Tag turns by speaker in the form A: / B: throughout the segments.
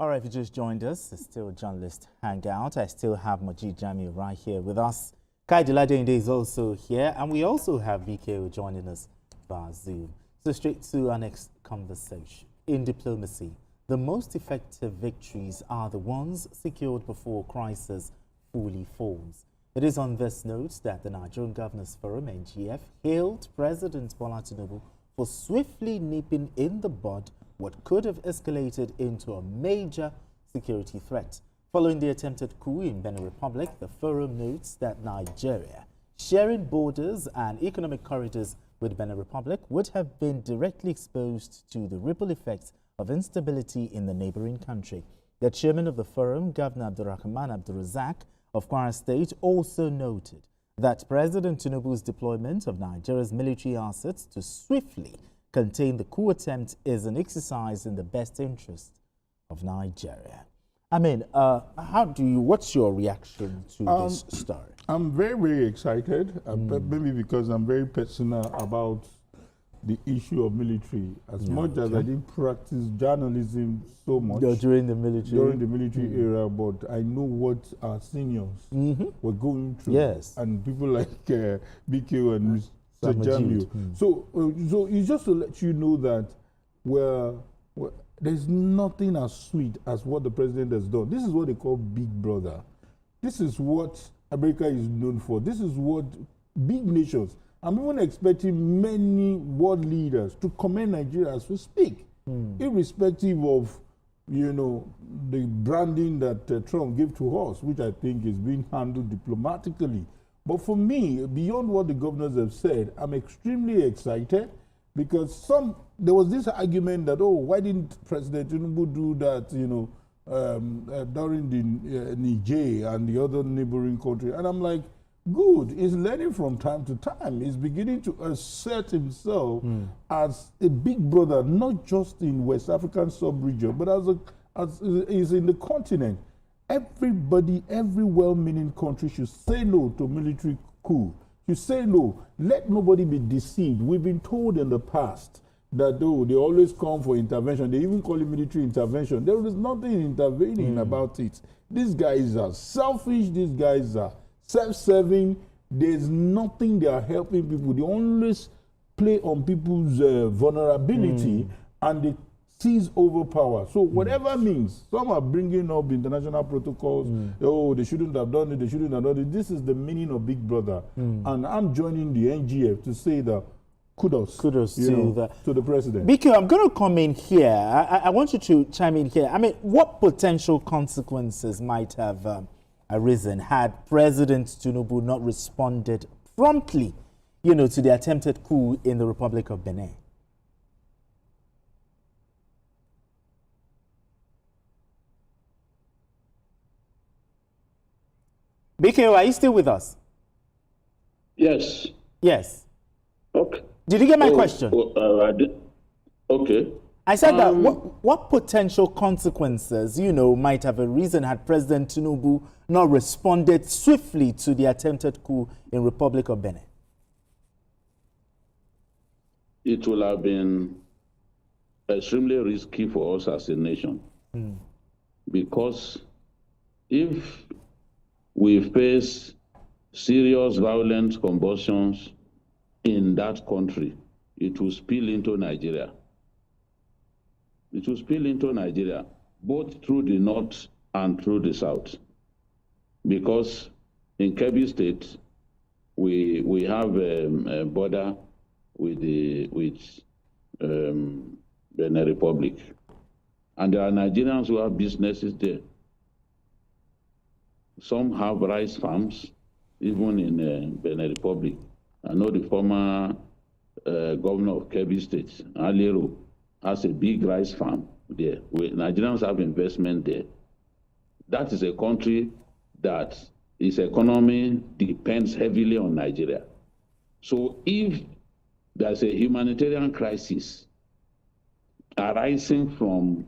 A: All right, if you just joined us, it's still Journalist Hangout. I still have Majid Jami right here with us. Kai Deladende is also here, and we also have BKO joining us via Zoom. So straight to our next conversation. In diplomacy, the most effective victories are the ones secured before crisis fully forms. It is on this note that the Nigerian Governors Forum, NGF, hailed President Bola Tinubu for swiftly nipping in the bud what could have escalated into a major security threat. Following the attempted coup in Benin Republic, the forum notes that Nigeria, sharing borders and economic corridors with Benin Republic, would have been directly exposed to the ripple effects of instability in the neighboring country. The chairman of the forum, Governor Abdurrahman Abdurrazak of Kwara State, also noted that President Tinubu's deployment of Nigeria's military assets to swiftly contain the coup attempt is an exercise in the best interest of Nigeria. I mean, what's your reaction to this story?
B: I'm very, very excited, maybe because I'm very personal about the issue of military. As much as I didn't practice journalism so much
A: during the military
B: era, but I know what our seniors were going through.
A: Yes.
B: And people like BQ and Mr. Jamio. So it's just to let you know that there's nothing as sweet as what the president has done. This is what they call big brother. This is what America is known for. This is what big nations. I'm even expecting many world leaders to commend Nigeria as we speak, irrespective of, the branding that Trump gave to us, which I think is being handled diplomatically. But for me, beyond what the governors have said, I'm extremely excited because there was this argument that, why didn't President Tinubu do that, during the Niger and the other neighboring country? And I'm like, good. He's learning from time to time. He's beginning to assert himself as a big brother, not just in West African sub-region, but as is in the continent. Everybody, every well-meaning country should say no to military coup. You say no. Let nobody be deceived. We've been told in the past that they always come for intervention. They even call it military intervention. There is nothing intervening about it. These guys are selfish. These guys are self-serving. There's nothing they are helping people. They always play on people's vulnerability and they seize over power. So whatever means, some are bringing up international protocols. They shouldn't have done it. They shouldn't have done it. This is the meaning of big brother. And I'm joining the NGF to say that kudos to the president.
A: BQ, I'm going to come in here. I want you to chime in here. I mean, what potential consequences might have arisen had President Tinubu not responded promptly, to the attempted coup in the Republic of Benin? BKO, are you still with us?
C: Yes.
A: Yes.
C: Okay.
A: Did you get my question?
C: I did. Okay.
A: I said that what potential consequences, might have arisen had President Tinubu not responded swiftly to the attempted coup in Republic of Benin?
C: It will have been extremely risky for us as a nation. Because if we face serious violent convulsions in that country, it will spill into Nigeria. It will spill into Nigeria, both through the north and through the south. Because in Kebbi State, we have a border with Benin Republic. And there are Nigerians who have businesses there. Some have rice farms, even in Benin Republic. I know the former governor of Kebbi State, Alero, has a big rice farm there. Nigerians have investment there. That is a country that its economy depends heavily on Nigeria. So if there's a humanitarian crisis arising from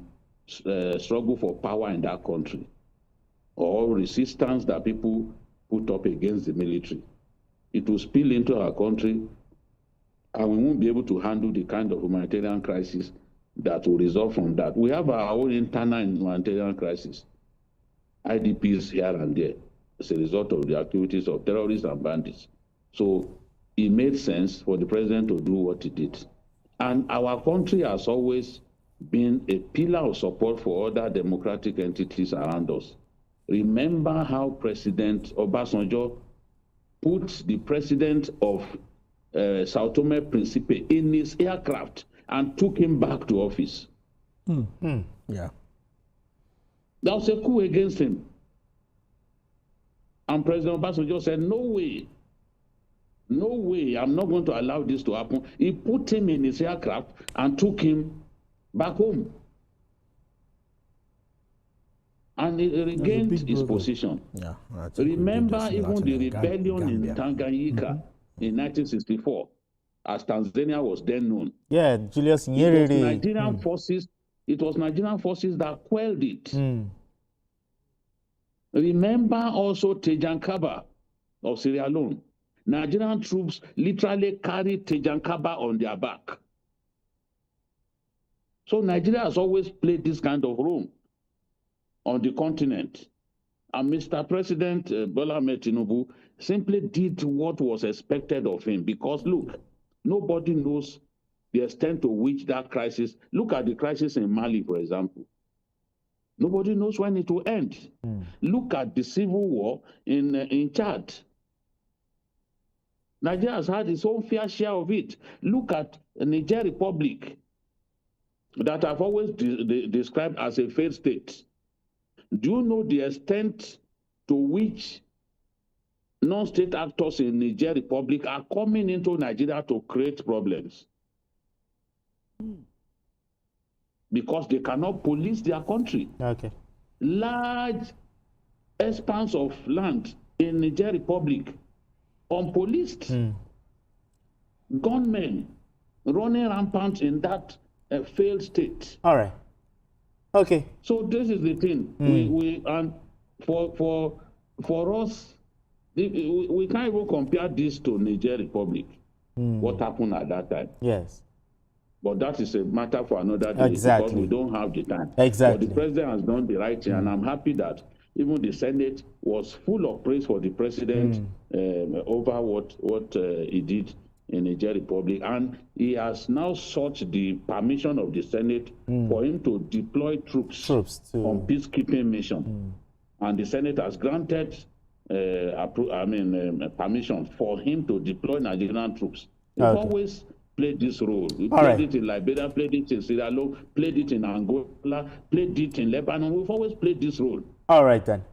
C: struggle for power in that country, or resistance that people put up against the military, it will spill into our country and we won't be able to handle the kind of humanitarian crisis that will result from that. We have our own internal humanitarian crisis, IDPs here and there, as a result of the activities of terrorists and bandits. So it made sense for the president to do what he did. And our country has always been a pillar of support for other democratic entities around us. Remember how President Obasanjo put the president of Sao Tome and Principe in his aircraft and took him back to office.
B: Yeah.
C: That was a coup against him. And President Obasanjo said, no way, I'm not going to allow this to happen. He put him in his aircraft and took him back home. And he regained his position.
B: Yeah,
C: remember even the rebellion in Tanganyika in 1964, as Tanzania was then known.
A: Yeah, Julius Nyerere.
C: It was Nigerian forces that quelled it. Remember also Tejankaba of Sierra Leone. Nigerian troops literally carried Tejankaba on their back. So Nigeria has always played this kind of role on the continent. And Mr. President Bola Tinubu simply did what was expected of him, because look, nobody knows the extent to which that crisis, look at the crisis in Mali, for example. Nobody knows when it will end. Look at the civil war in Chad. Nigeria has had its own fair share of it. Look at the Niger Republic, that I've always described as a failed state. Do you know the extent to which non-state actors in Niger Republic are coming into Nigeria to create problems? Because they cannot police their country.
A: Okay.
C: Large expanse of land in Niger Republic, unpoliced. Gunmen running rampant in that failed state.
A: All right. Okay.
C: So this is the thing. We and for us, we can't even compare this to Niger Republic. What happened at that time?
A: Yes.
C: But that is a matter for another day.
A: Exactly.
C: Because we don't have the time.
A: Exactly.
C: But the president has done the right thing, and I'm happy that even the Senate was full of praise for the president over what he did in Niger Republic, and he has now sought the permission of the Senate for him to deploy troops on peacekeeping mission, and the Senate has granted permission for him to deploy Nigerian troops. We've always played this role. We played it in Liberia, played it in Sierra Leone, played it in Angola, played it in Lebanon. We've always played this role.
A: All right then.